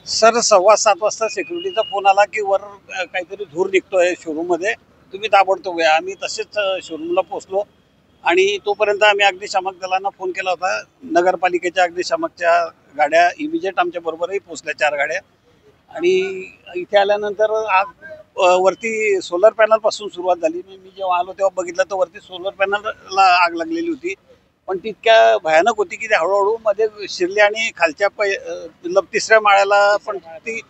Sir 7:15 वाजता सिक्युरिटीचा phone आला की वर काहीतरी धूर निघतोय शोरूम मध्ये, तुम्ही ताबडतोब या. आम्ही तसेच शोरूमला पोहोचलो आणि तोपर्यंत आम्ही अग्निशामक दलांना फोन केला होता. नगरपालिकेच्या अग्निशामकच्या गाड्या इमिजिएट आमच्या बरोबरही पोहोचल्या 4 गाड्या. आणि इथे आल्यानंतर आग वरती सोलर पॅनल पासून सुरुवात झाली. मी जेव्हा आलो तेव्हा बघितलं तर वरती सोलर पॅनलला आग लागलेली होती, पण ती इतक्या भयानक होती की ती हळूहळू मध्ये शिरली आणि खालच्या 3ऱ्या माळ्याला पण ती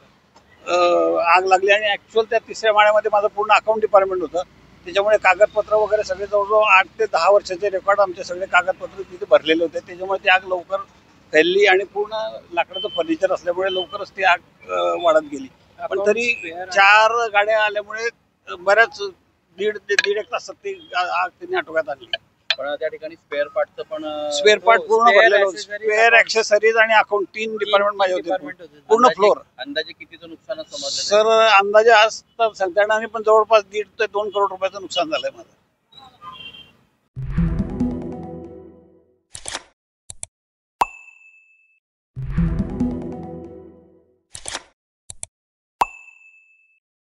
आग लागली. आणि ऍक्च्युअल त्या 3ऱ्या माळ्यामध्ये माझं पूर्ण अकाउंट डिपार्टमेंट होतं, त्याच्यामुळे कागदपत्र वगैरे सगळे जवळजवळ 8 ते 10 वर्षाचे रेकॉर्ड आमचे सगळे कागदपत्र तिथे भरलेले होते. त्याच्यामुळे ती आग लवकर फैलली आणि पूर्ण लाकडाचं फर्निचर असल्यामुळे लवकरच ती आग वाढत गेली. पण तरी 4 गाड्या आल्यामुळे बऱ्याच दीड एक तासात ती आग त्यांनी आटोक्यात आणली. पण त्या ठिकाणी स्पेअर पार्टचं पण स्पेअर पार्ट पूर्ण भरलेलं होतं. स्पेअर ॲक्सेसरीज आणि अकाउंट 3 डिपार्टमेंट माझे होते, पूर्ण फ्लोर. अंदाजे कितीचं नुकसान समजलं सर? अंदाजे आज तर सांगता येणार नाही, पण जवळपास 1.5 ते 2 करोड रुपयाचं नुकसान झालंय माझं.